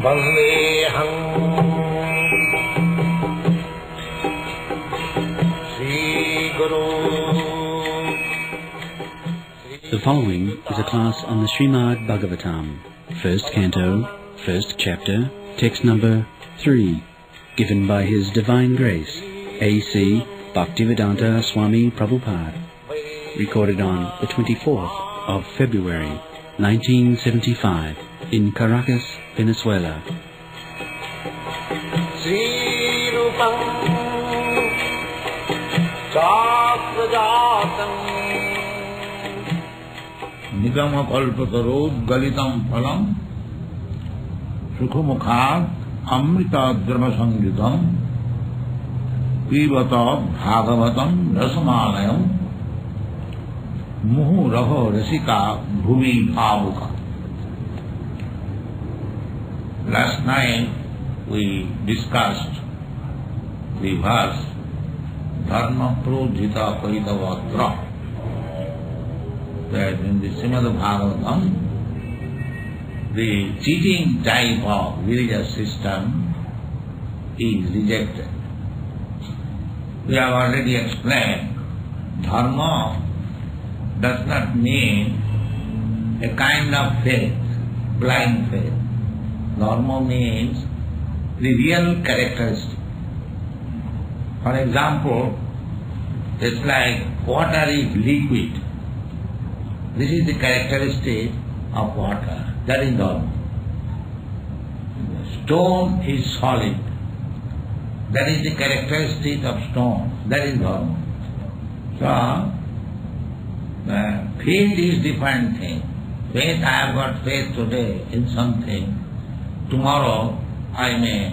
Vandeham Sri Guru. The following is a class on the Srimad-Bhagavatam, first canto, first chapter, text number 3, given by His Divine Grace, A.C. Bhaktivedanta Swami Prabhupada, recorded on the 24th of February, 1975, in Caracas, Venezuela. Sri Rupam Chakrajatam Nigama kalpatarod galitam phalam Sukhumukhat amrita drama sangyutam Pivata Bhagavatam rasamalayam Muhu raho rasika bhuvi bhavuka. Last night we discussed the verse Dharma Prodhita Paritavatra, that in the Srimad-Bhagavatam the cheating type of religious system is rejected. We have already explained Dharma does not mean a kind of faith, blind faith. Dharma means the real characteristic. For example, it's like water is liquid. This is the characteristic of water. That is Dharma. Stone is solid. That is the characteristic of stone. That is Dharma. So, faith is different thing. Faith, I have got faith today in something. Tomorrow I may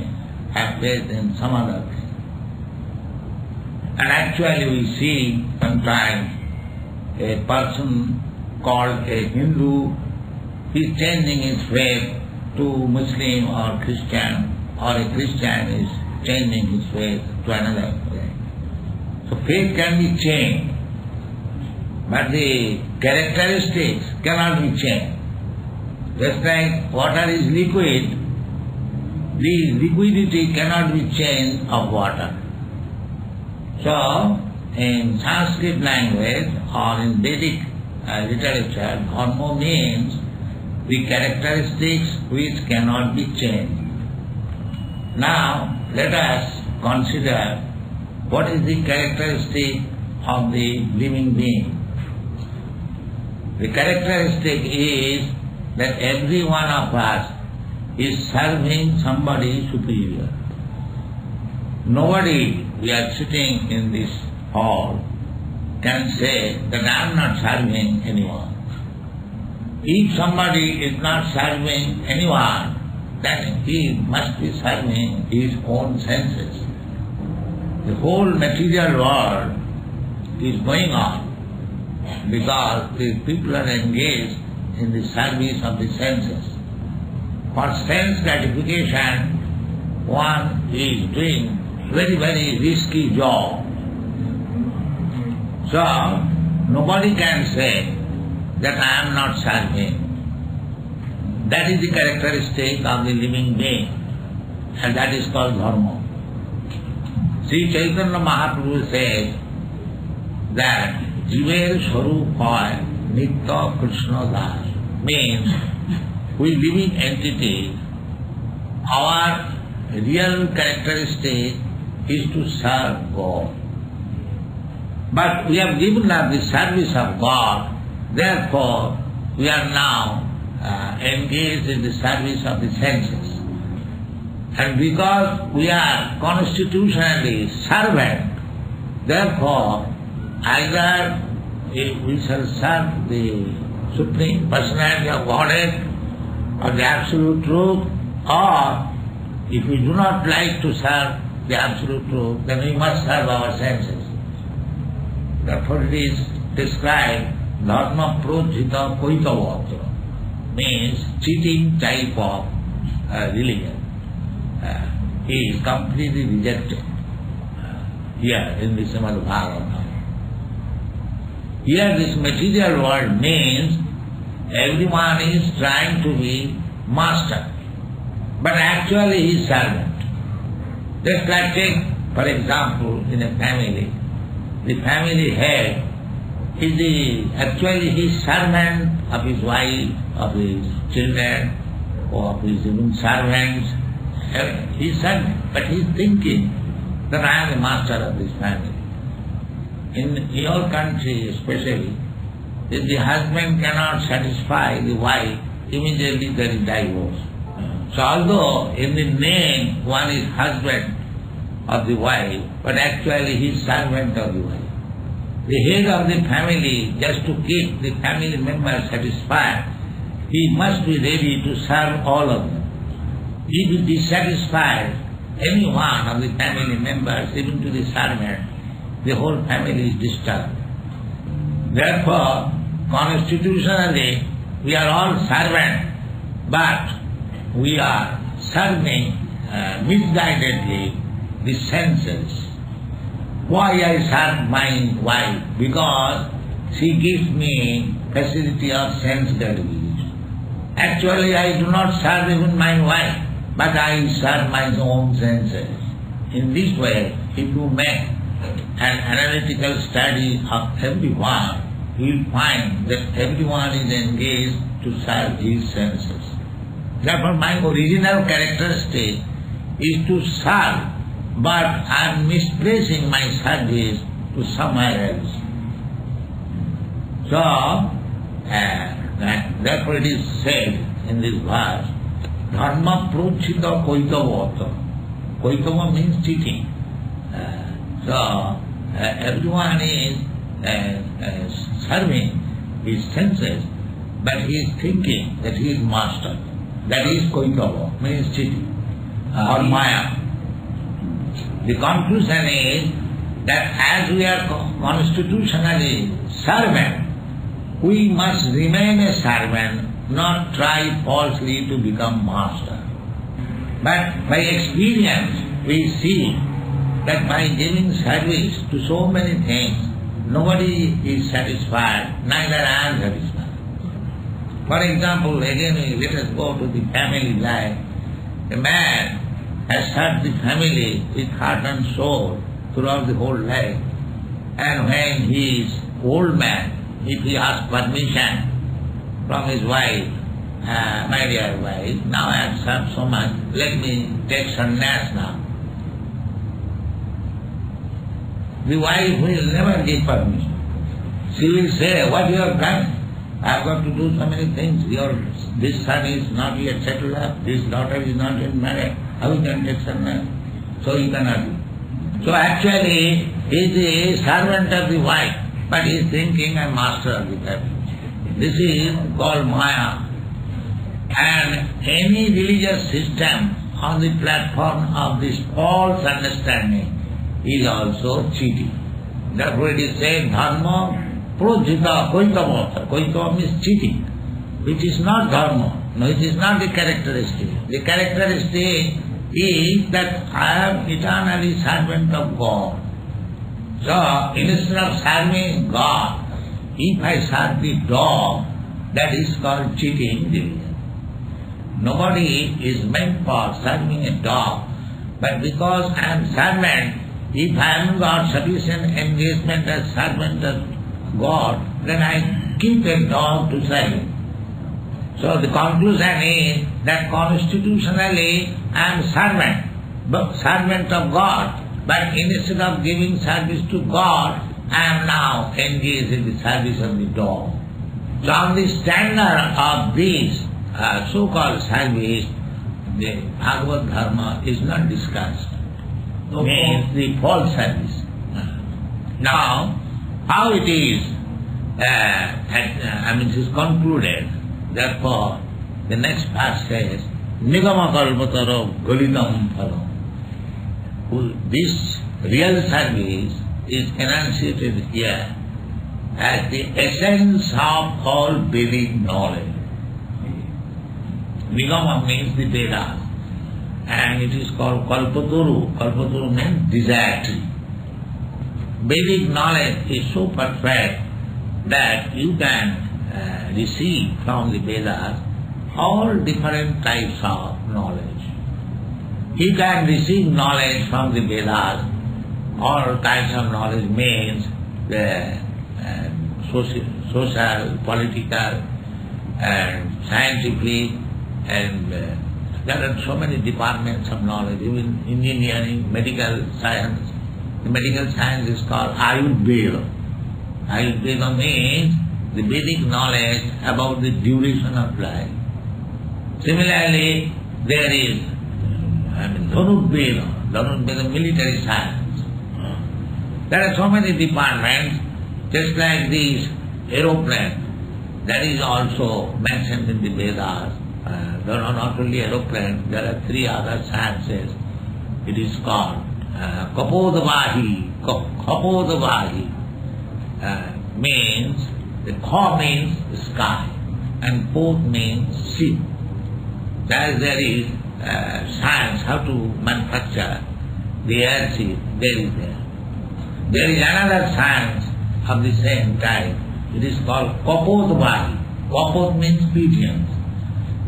have faith in some other thing. And actually we see sometimes a person called a Hindu, he is changing his faith to Muslim or Christian, or a Christian is changing his faith to another faith. So faith can be changed, but the characteristics cannot be changed. Just like water is liquid, the liquidity cannot be changed of water. So, in Sanskrit language or in Vedic literature, dharma means the characteristics which cannot be changed. Now, let us consider what is the characteristic of the living being. The characteristic is that every one of us is serving somebody superior. Nobody, we are sitting in this hall, can say that I am not serving anyone. If somebody is not serving anyone, then he must be serving his own senses. The whole material world is going on because the people are engaged in the service of the senses. For sense gratification, one is doing very, very risky job. So, nobody can say that I am not serving. That is the characteristic of the living being, and that is called dharma. Sri Chaitanya Mahaprabhu says that Jiver Swarup hoy Nitya Krishna Das, means we living entities, our real characteristic is to serve God. But we have given up the service of God, therefore we are now engaged in the service of the senses. And because we are constitutionally servant, therefore either we shall serve the Supreme Personality of Godhead or the Absolute Truth, or if we do not like to serve the Absolute Truth, then we must serve our senses. Therefore it is described Dharma Prodhita Paritavatra, means cheating type of religion. He is completely rejected here in the Srimad-Bhagavatam. Here this material world means everyone is trying to be master. but actually he is servant. Just like take, for example, in a family, the family head is actually his servant of his wife, of his children, or of his even servants. He is servant, but he is thinking that I am the master of this family. In your country especially, if the husband cannot satisfy the wife, immediately there is divorce. So although in the name one is husband of the wife, but actually he is servant of the wife. The head of the family, just to keep the family members satisfied, he must be ready to serve all of them. If he dissatisfies any one of the family members, even to the servant, the whole family is disturbed. Therefore, constitutionally, we are all servants, but we are serving misguidedly the senses. Why I serve my wife? Because she gives me facility of sense gratification. Actually, I do not serve even my wife, but I serve my own senses. In this way, if you make an analytical study of everyone, you will find that everyone is engaged to serve his senses. Therefore, my original characteristic is to serve, but I am misplacing my service to somewhere else. So, therefore it is said in this verse, Dharma prochita koitavata. Koitava means cheating. So, everyone is serving his senses, but he is thinking that he is master. That is koitava, means cheating, or maya. The conclusion is that as we are constitutionally servant, we must remain a servant, not try falsely to become master. But by experience we see that by giving service to so many things, nobody is satisfied, neither I am satisfied. For example, again let us go to the family life. A man has served the family with heart and soul throughout the whole life. And when he is old man, if he asks permission from his wife, my dear wife, now I have served so much, let me take sannyas now. The wife will never give permission. She will say, what you have done? I have got to do so many things. This son is not yet settled up, this daughter is not yet married. How you can take sannyas? So you cannot do. So actually, he is the servant of the wife, but he is thinking I am master of the family. This is called maya. And any religious system on the platform of this false understanding is also cheating. Therefore it is said, dharma projita koitavata. Koitava means cheating, which is not dharma. No, it is not the characteristic. The characteristic is that I am eternally servant of God. So, instead of serving God, if I serve the dog, that is called cheating religion. Nobody is meant for serving a dog, but because I am servant, if I haven't got sufficient engagement as servant of God, then I keep a dog to serve him. So the conclusion is that constitutionally I am servant of God, but instead of giving service to God, I am now engaged in the service of the dog. So on the standard of this so-called service, the Bhagavad Dharma is not discussed. Means the false service. Now, how it is, it is concluded. Therefore, the next verse says, Nigama kalpataro galitam phalam. This real service is enunciated here as the essence of all Vedic knowledge. Nigama means the Vedas, and it is called kalpataru. Kalpataru means desire tree. Vedic knowledge is so perfect that you can receive from the Vedas all different types of knowledge. He can receive knowledge from the Vedas. All kinds of knowledge means the social, political, and scientific, and there are so many departments of knowledge, even engineering, medical science. The medical science is called Ayurveda. Ayurveda means the Vedic knowledge about the duration of life. Similarly, there is Dhanurveda, military science. There are so many departments, just like this aeroplane, that is also mentioned in the Vedas. There are not only aeroplanes, there are three other sciences. It is called Kapodavahi. Kapodavahi means, the Ka means sky, and Pod means sea. There is science, how to manufacture the airship, there is there. There is another science of the same type. It is called Kapodavahi. Kapod means pigeons.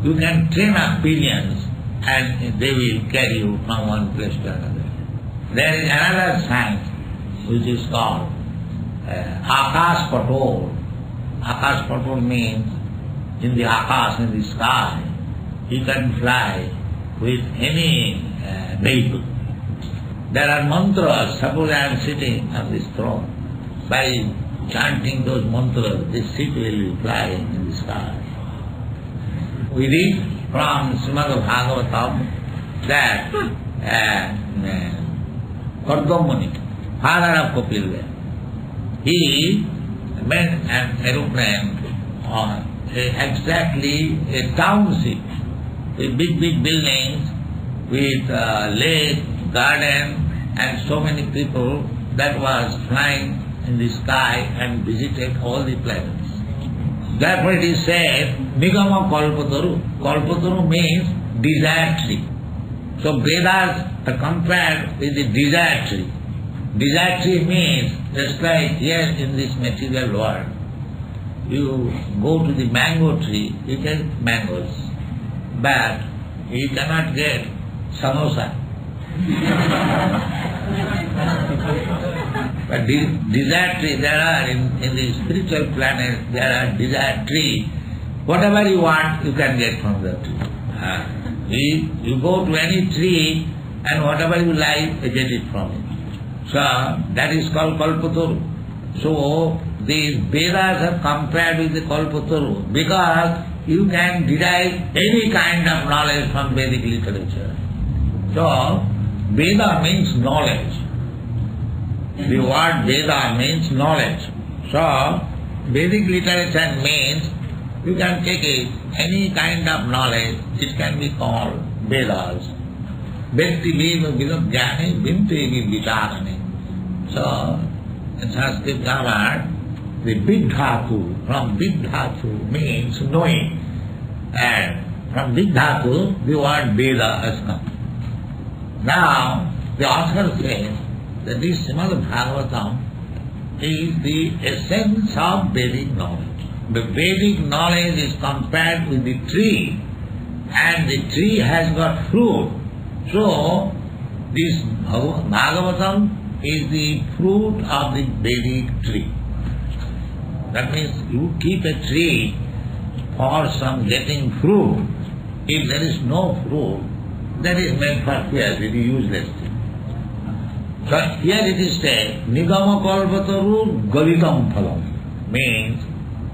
You can train up pigeons and they will carry you from one place to another. There is another science which is called Akash Patol. Akash Patol means in the Akash, in the sky, you can fly with any vehicle. There are mantras. Suppose I am sitting on this throne. By chanting those mantras, this seat will fly in the sky. We read from Srimad-Bhagavatam that Kardamani, father of Kapilya, he made an aeroplane on exactly a township with big buildings, with lake, garden, and so many people that was flying in the sky and visited all the planets. Therefore it is said, Nigama Kalpataru. Kalpataru means desire tree. So Vedas are compared with the desire tree. Desire tree means, just like here in this material world, you go to the mango tree, you get mangoes, but you cannot get samosa. But desire tree, there are in the spiritual planet, there are desire tree. Whatever you want, you can get from the tree. You go to any tree and whatever you like, you get it from it. So that is called Kalpataru. So the Vedas are compared with the Kalpataru because you can derive any kind of knowledge from Vedic literature. So Veda means knowledge. The word Veda means knowledge. So Vedic literature means you can take it, any kind of knowledge, it can be called Vedas. Bhakti Veda Vilagyani Vintevi Vicharani. So in Sanskrit grammar, the big dhatu, from big dhatu means knowing. And from big dhatu, the word Veda has come. Now, the author says that this Srimad-Bhagavatam is the essence of Vedic knowledge. The Vedic knowledge is compared with the tree, and the tree has got fruit. So, this Bhagavatam is the fruit of the Vedic tree. That means you keep a tree for some getting fruit. If there is no fruit, that is meant for fear, it is useless thing. So here it is said, Nigama Kalpataru Galitam Phalam, means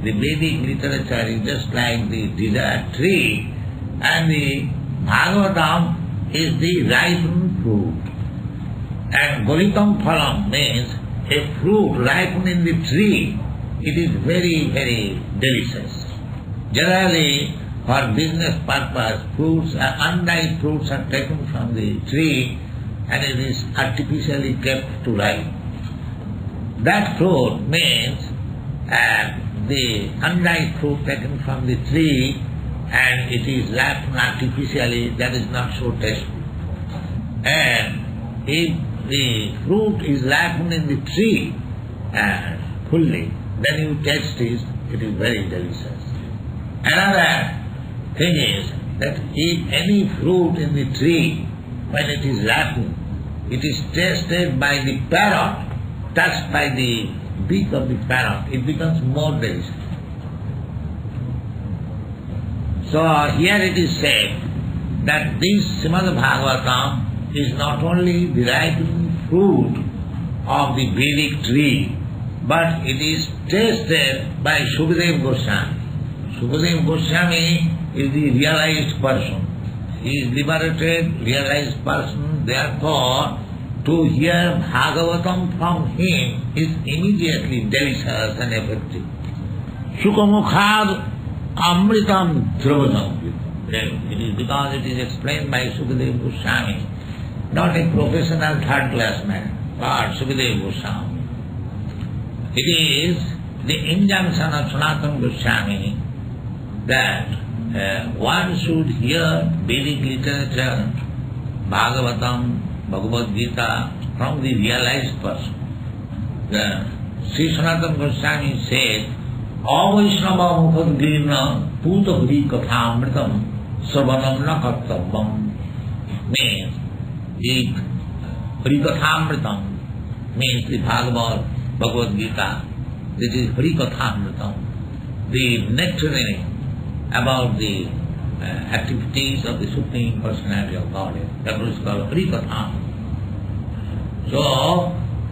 the Vedic literature is just like the desire tree, and the Bhagavatam is the ripened fruit. And Galitam Phalam means a fruit ripened in the tree. It is very, very delicious. Generally, for business purpose, unripe fruits are taken from the tree and it is artificially kept to ripe. That fruit means the unripe fruit taken from the tree and it is ripened artificially, that is not so tasteful. And if the fruit is ripened in the tree fully, then you taste it is very delicious. Another thing is that if any fruit in the tree when it is laughing, it is tasted by the parrot, touched by the beak of the parrot, it becomes more delicious. So here it is said that this Srimad-Bhagavatam is not only the ripening fruit of the Vedic tree, but it is tasted by Sukadeva Gosvami. Sukadeva Gosvami is the realized person. He is liberated, realized person, therefore to hear Bhagavatam from him is immediately delicious and effective. Sukamukhad amritam dravadam. It is because it is explained by Sukadeva Goswami, not a professional third-class man, but Sukadeva Goswami. It is the injunction of Sanatana Goswami that one should hear Vedic literature, Bhagavatam, Bhagavad Gita from the realized person. Sri Sanatana Goswami said, Avaishnava mukhadgirna puta hri kathamritam sarvanam na kartabam. Means, the Hari Kathamritam means the Bhagavad Gita. This is Hari Kathamritam, the nectarean about the activities of the Supreme Personality of Godhead. That is called Hari Kathamritam. So,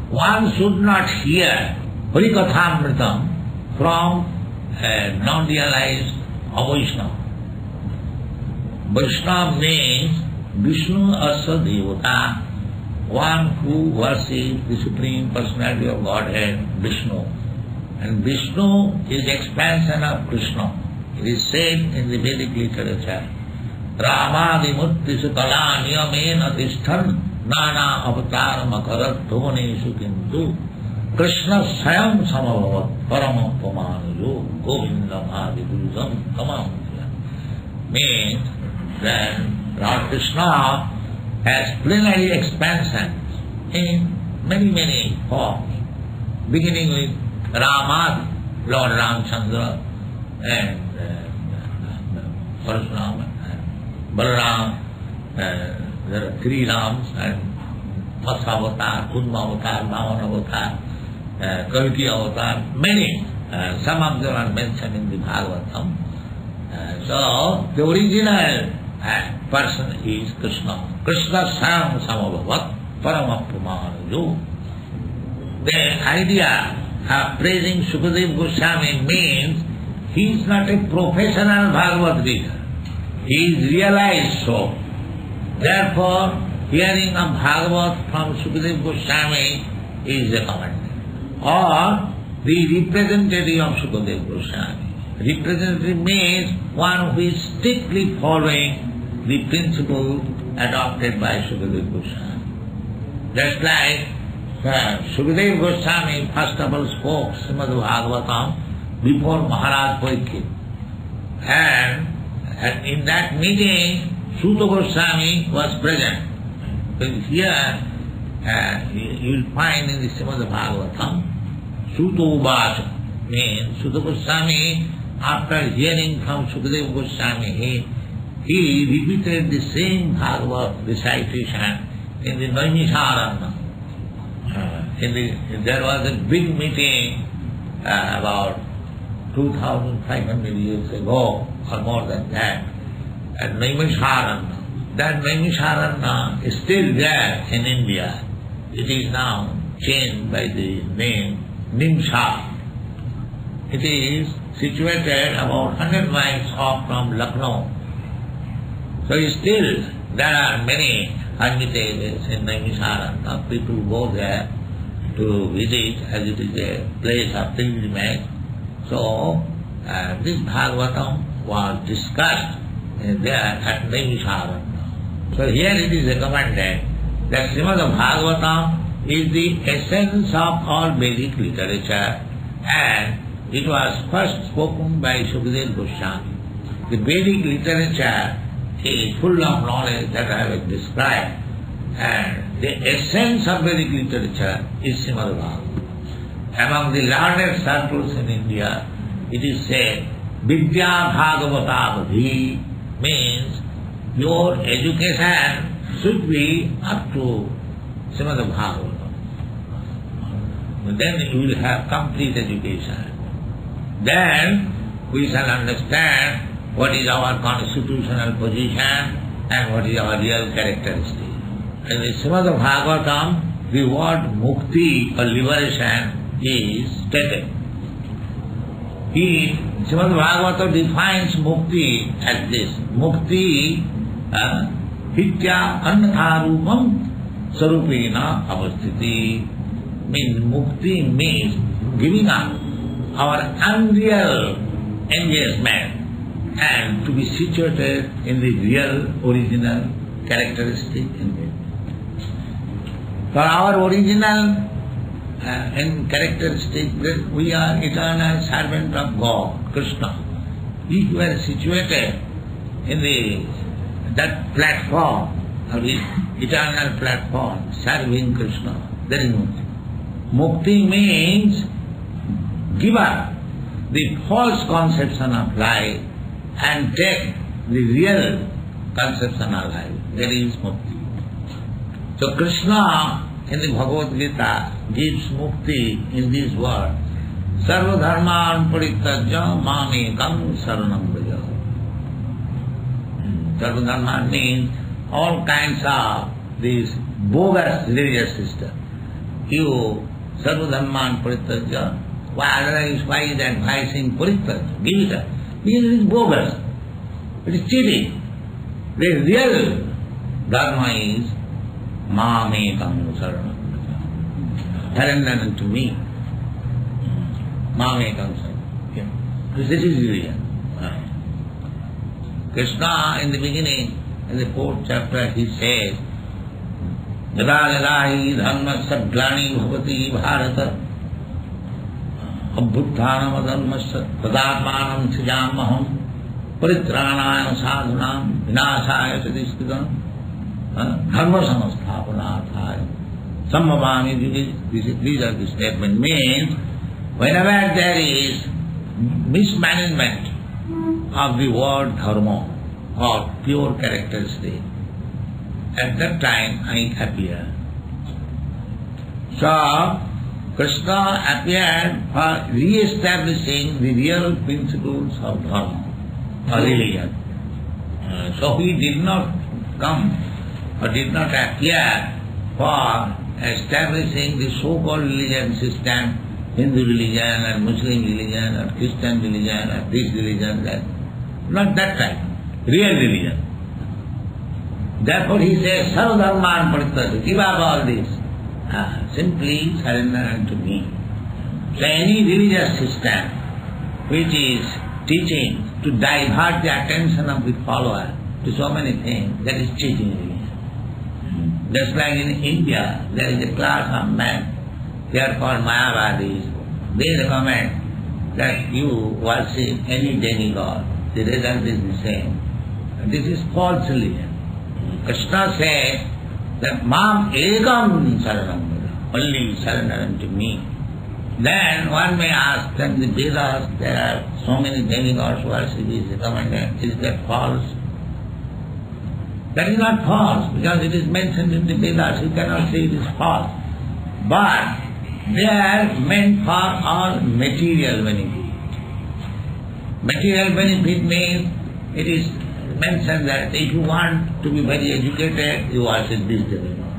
one should not hear Hari Kathamritam from non-realized Vaishnava. Vaishnava means Vishnu Asa Devata, one who worships the Supreme Personality of Godhead, Vishnu. And Vishnu is expansion of Krishna. It is said in the Vedic literature, Ramadimutti Sukala Niyamena Tishthan Nana Avatar Makarat Dhovaneshu Kintu Krishna Sayam Samabhavat Paramam Pamanayo Govindam Adipurusam Tamam. Means that Lord Krishna has plenary expansions in many forms, beginning with Rama, Lord Ramchandra, and Parashuram, and Balaram, there are three Rams, and Matsya Avatar, Kudma Avatar, Vaman Avatar, Kalki Avatar, many. Some of them are mentioned in the Bhagavatam. So, the original person is Krishna. Krishna Sam Samabhavat Paramapamanayo. The idea of praising Sukadeva Goswami means he is not a professional Bhagavad reader. He is realized so. Therefore, hearing of Bhagavat from Sukadeva Goswami is recommended. Or the representative of Sukadeva Goswami. Representative means one who is strictly following the principle adopted by Sukadeva Goswami. Just like Sukadeva Goswami first of all spoke Srimad-Bhagavatam before Maharaj Parikshit. And in that meeting, Suta Goswami was present. But here you will find in the Srimad-Bhagavatam, Suta Uvacha means Suta Goswami, after hearing from Sukadeva Goswami, he repeated the same Bhagavad recitation in the Naimisharanya. There was a big meeting about 2,500 years ago, or more than that, at Naimisharanya. That Naimisharanya is still there in India. It is now changed by the name Nimsha. It is situated about 100 miles off from Lucknow. So still there are many hermitages in Naimisharanya. People go there to visit as it is a place of pilgrimage. So this Bhagavatam was discussed there at Naimisharanya. So here it is recommended that Srimad-Bhagavatam is the essence of all Vedic literature, and it was first spoken by Sukadeva Goswami. The Vedic literature is full of knowledge that I have described, and the essence of Vedic literature is Srimad-Bhagavatam. Among the learned circles in India, it is said, Vidya Bhagavata Vadhi means your education should be up to Srimad-Bhagavatam. Then you will have complete education. Then we shall understand what is our constitutional position and what is our real characteristic. In the Srimad-Bhagavatam, the word mukti or liberation is stated. Srimad-Bhagavatam defines mukti as this. Mukti hitya annatharupam sarupena avasthiti. Means mukti means giving up our unreal engagement and to be situated in the real original characteristic in it. For our original and characteristic, that we are eternal servant of God, Krishna. If you are situated in that platform, or the eternal platform, serving Krishna, there is mukti. Mukti means give up the false conception of life and take the real conception of life. That is mukti. So Krishna in the Bhagavad Gita gives mukti in this word. Sarva dharman parityajya mamekam saranam vraja. Sarva dharman means all kinds of these bogus religious system. You sarva dharman parityajya, why is advising parityajya? Give it up. Because it is bogus. It is cheating. The real dharma is mamekam saranam. Surrender unto me. Mamekam saranam. Because this is religion. Krishna in the beginning, in the 4th chapter, he says, Yada yada hi dharmasya glani bhavati bharata abhutthanam adharmasya tadatmanam sijamaham paritranayana sadhanam vinasaya sadhiskritam dharma samasthapanarthaya samavami. These are the statement. Means whenever there is mismanagement of the word dharma or pure characteristic, at that time I appear. So Krishna appeared for re-establishing the real principles of dharma or religion. So he did not come or did not appear for establishing the so-called religion system, Hindu religion or Muslim religion or Christian religion or this religion, that. Not that type. Real religion. Therefore he says, Sarva dharman parityajya, give up all this. Simply surrender unto me. So any religious system which is teaching to divert the attention of the follower to so many things, that is cheating religion. Just like in India, there is a class of men, they are called Mayavadis. They recommend that you worship any demigod. The result is the same. This is false religion. Krishna says that Mam Ekam Saranam, only surrender unto me. Then one may ask that the Vedas, there are so many demigods worship is recommended. Is that false? That is not false, because it is mentioned in the Vedas. You cannot say it is false. But they are meant for all material benefit. Material benefit means it is mentioned that if you want to be very educated, you worship this demigod.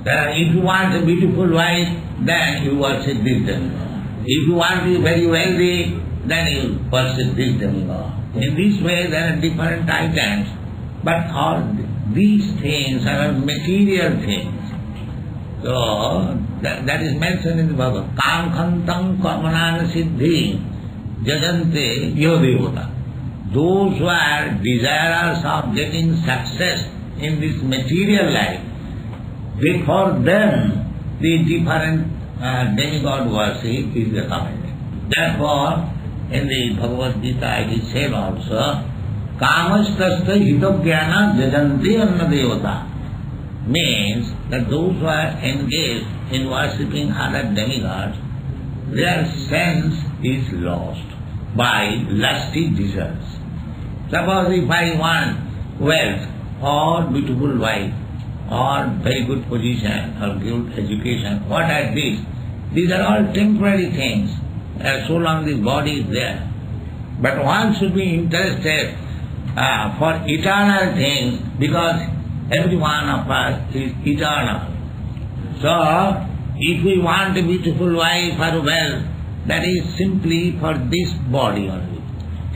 If you want a beautiful wife, then you worship this demigod. If you want to be very wealthy, then you worship this demigod. In this way there are different items, but all these things are material things. So that is mentioned in the Bhagavad. Kam khantam kamanana siddhi jajante yodevata. Those who are desirous of getting success in this material life, before them the different demigod worship is recommended. Therefore, in the Bhagavad Gita it is said also, Kamastasya hitogyana jajanti anna devata. Means that those who are engaged in worshipping other demigods, their sense is lost by lusty desires. Suppose if I want wealth or beautiful wife, or very good position, or good education. What are these? These are all temporary things, so long this body is there. But one should be interested for eternal things, because every one of us is eternal. So, if we want a beautiful wife or wealth, that is simply for this body only.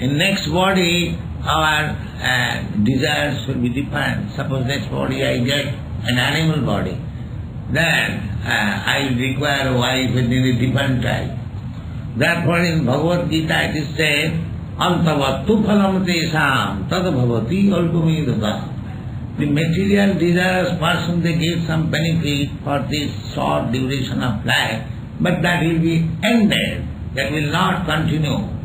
In next body, our desires will be different. Suppose next body I get an animal body, then I will require a wife in a different type. Therefore in Bhagavad Gita it is said, Antavattu phalam tesam tad bhavati alpamidata. The material desires person, they give some benefit for this short duration of life, but that will be ended. That will not continue.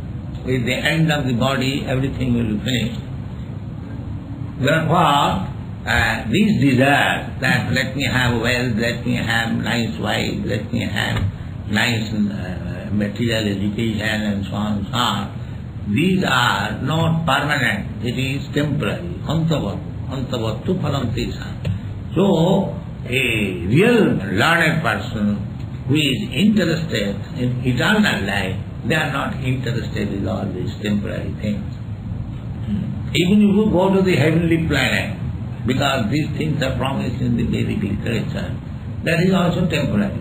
With the end of the body, everything will be finished. Therefore, these desires, that let me have wealth, let me have nice wife, let me have nice material education and so on and so on, these are not permanent, it is temporary. Antavattu phalam tesam. So, a real learned person who is interested in eternal life, they are not interested in all these temporary things. Even if you go to the heavenly planet, because these things are promised in the Vedic literature, that is also temporary.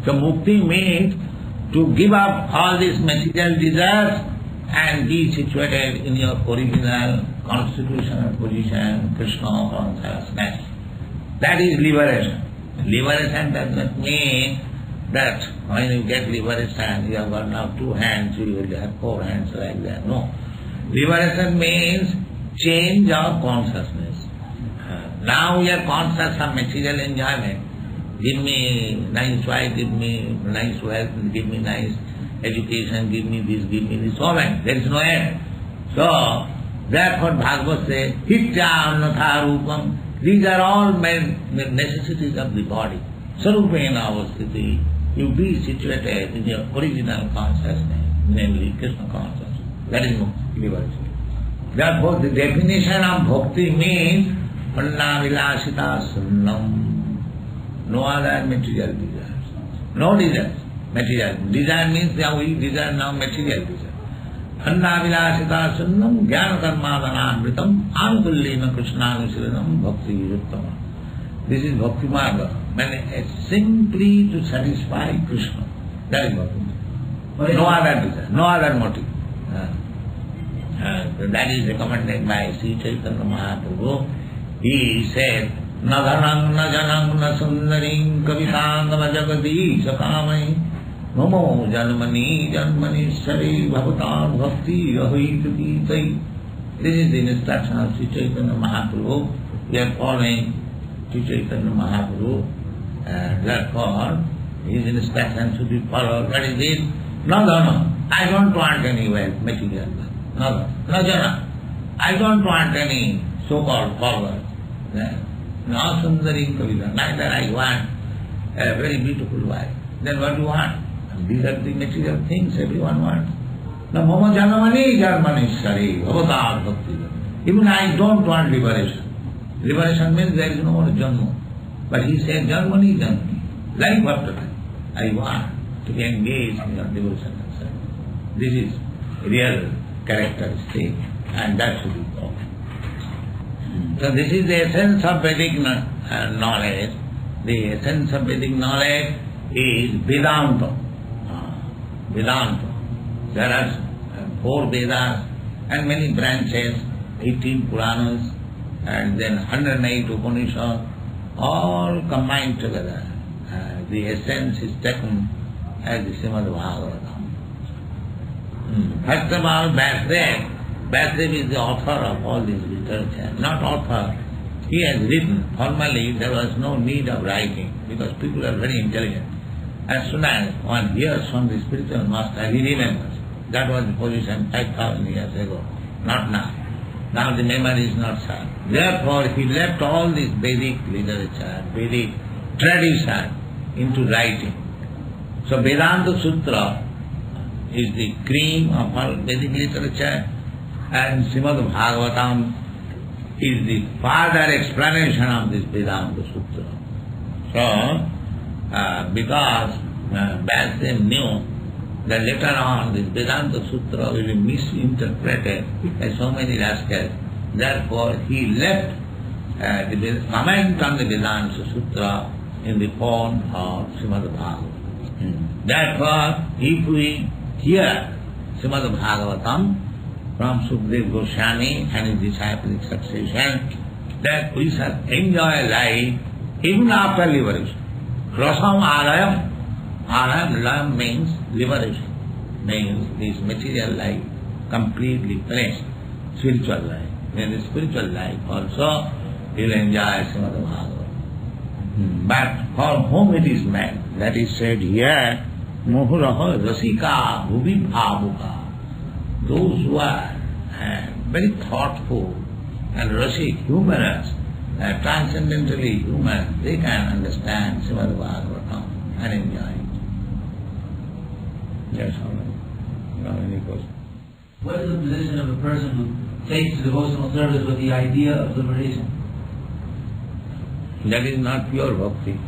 So mukti means to give up all these material desires and be situated in your original constitutional position, Krishna consciousness. That is liberation. Liberation does not mean that when you get liberation, you have got now 2 hands, you will have 4 hands like that. No. Liberation means change of consciousness. Now we are conscious of material enjoyment. Give me nice wife, give me nice wealth, give me nice education, give me this, all right. There is no end. So, therefore Bhagavad says, Hityam natha rupam. These are all necessities of the body. Sarupena avasthiti. You be situated in your original consciousness, namely Krishna consciousness. That is liberation. Therefore, the definition of bhakti means panna vilasita sunnam. No other material desires. No desires. Material. Desire means that we desire now material desire. Panna vilasita sunnam jnana karmadhanamritam anukullena krishnanushiranam bhakti yuttama. This is bhakti marga. Simply to satisfy Krishna. That is bhakti. No other desire, no other motive. That is recommended by Sri Chaitanya Mahaprabhu. He said, Na dhanam, na janam, na sundarim, kavitangama jagadi sakamai, mamo janmani, janmani sari, bhavatar bhakti, rahitati tai. This is the instruction of Sri Chaitanya Mahaprabhu. We are following Sri Chaitanya Mahaprabhu. Therefore, his instruction should be followed. That is it. Na dhanam. I don't want any wealth, material wealth. Na jana. I don't want any so-called power. Na sundari kavita. Neither I want a very beautiful wife. Then what do you want? These are the material things everyone wants. Na mama janamani janmani sari avatar bhakti. Even I don't want liberation. Liberation means there is no more janma. But he said janmani janmani. Life after life. I want to be engaged in your devotion and service. This is real characteristic, and that should be all. So this is the essence of Vedic knowledge. The essence of Vedic knowledge is Vedanta. Vedanta. There are 4 Vedas and many branches, 18 Puranas, and then 108 Upanishads, all combined together. The essence is taken as the Srimad-Bhagavatam. First of all, Vyasadeva. Vyasadeva is the author of all this literature. Not author. He has written. Formally, there was no need of writing because people are very intelligent. As soon as one hears from the spiritual master, he remembers. That was the position 5,000 years ago. Not now. Now the memory is not such. Therefore, he left all this Vedic literature, Vedic tradition into writing. So Vedanta Sutra is the cream of all Vedic literature, and Srimad-Bhagavatam is the further explanation of this Vedanta Sutra. So, because Vyasadeva knew that later on this Vedanta Sutra will be misinterpreted by so many rascals, therefore he left the comment on the Vedanta Sutra in the form of Srimad-Bhagavatam. Therefore, if we hear Srimad-Bhagavatam from Sukadeva Gosvami and his disciplic succession, that we shall enjoy life even after liberation. Rasam alayam. Alayam means liberation, means this material life completely finished, spiritual life. In the spiritual life also, you will enjoy Srimad-Bhagavatam. But for whom it is meant, that is said here, Muhuraha Rasika Bhuvi Bhavuka. Those who are very thoughtful and rasik, humorous, transcendentally human, they can understand Srimad-Bhagavatam and enjoy it. Yes, all right. No, any question? What is the position of a person who takes to devotional service with the idea of liberation? That is not pure bhakti.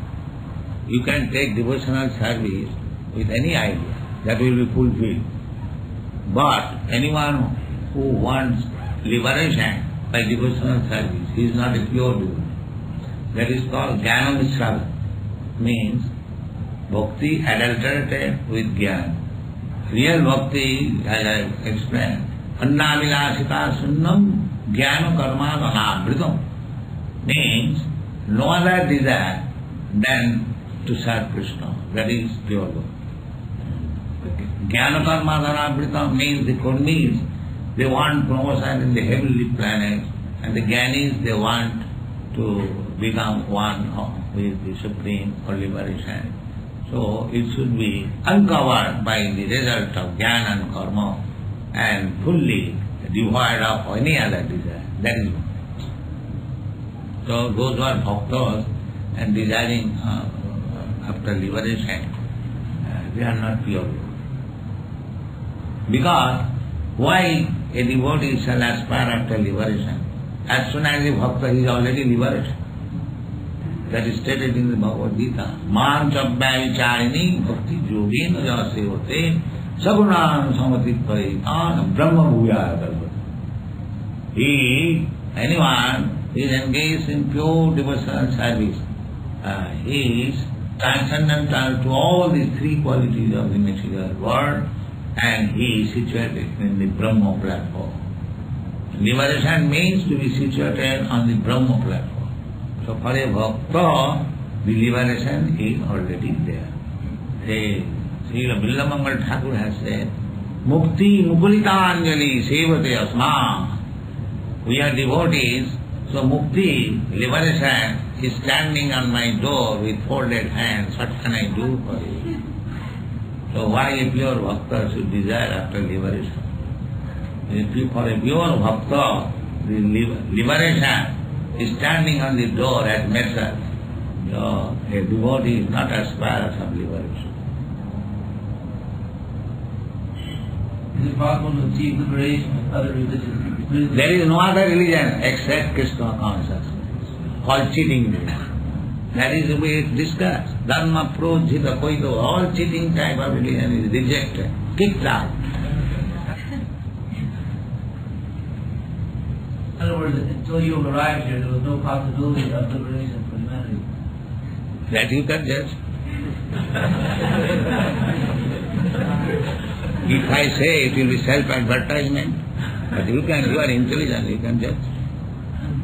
You can take devotional service with any idea, that will be fulfilled. But anyone who wants liberation by devotional service, he is not a pure devotee. That is called jnana mishrava, means bhakti adulterated with jnana. Real bhakti, as I explained, annavilasita sunnam jnana karma anabhritam, means no other desire than to serve Krishna. That is pure bhakti. Jnana karma anabhritam means the kurmis, they want promotion in the heavenly planets, and the jnanis, they want to become one with the Supreme or liberation. So it should be uncovered by the result of jnana and karma and fully devoid of any other desire. That is bhakti. So those who are bhaktas and desiring after liberation, they are not pure. Because why a devotee shall aspire after liberation? As soon as a bhakta is already liberated. That is stated in the Bhagavad Gita. Mam chabhya vicharini bhakti yogena jasevote sagunan samatitparitan brahma bhuyaya kalpate. Anyone who is engaged in pure devotional service, he is transcendental to all these three qualities of the material world, and he is situated in the Brahma platform. Liberation means to be situated on the Brahma platform. So for a bhakta, the liberation is already there. Srila Billamangal Thakur has said, Mukti Mukulitanjali Sevate Asma. We are devotees, so Mukti, liberation, is standing on my door with folded hands. What can I do for you? So why a pure bhakta should desire after liberation? For a pure bhakta, the liberation is standing on the door at message. So a devotee is not aspirant of liberation. Is it possible to achieve liberation with other religions? There is no other religion except Krishna consciousness. All cheating religion. That is the way it discussed. Dharma, projita, koito, all cheating type of religion is rejected, kicked out. In other words, until you arrived here, there was no possibility of liberation for humanity. That you can judge. If I say it will be self-advertisement, but you are intelligent, you can judge.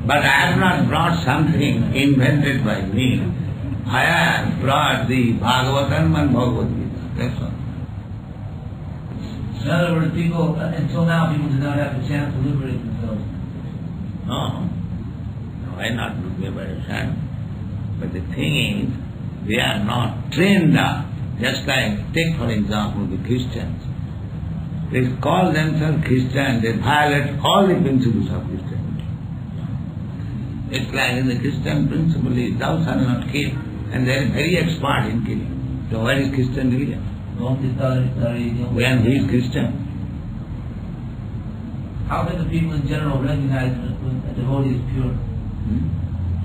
But I have not brought something invented by me. I have brought the Bhagavatam and Bhagavad Gita. That's all. In other words, people, until now, people did not have the chance to liberate themselves. No. Why not liberation? But the thing is, they are not trained up. Just like, take for example the Christians. They call themselves Christian, they violate all the principles of Christianity. It's like in the Christian principle is thou shalt not kill, and they are very expert in killing. So what is Christian religion? When he is Christian? How can the people in general recognize when a devotee is pure?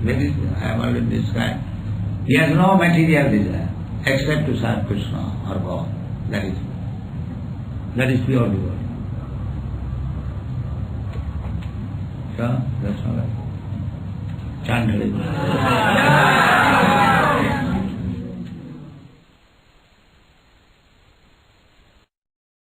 That is, I have already described. He has no material desire except to serve Krishna or God. That is pure devotee. So, that's all right. Chant Hare Krishna.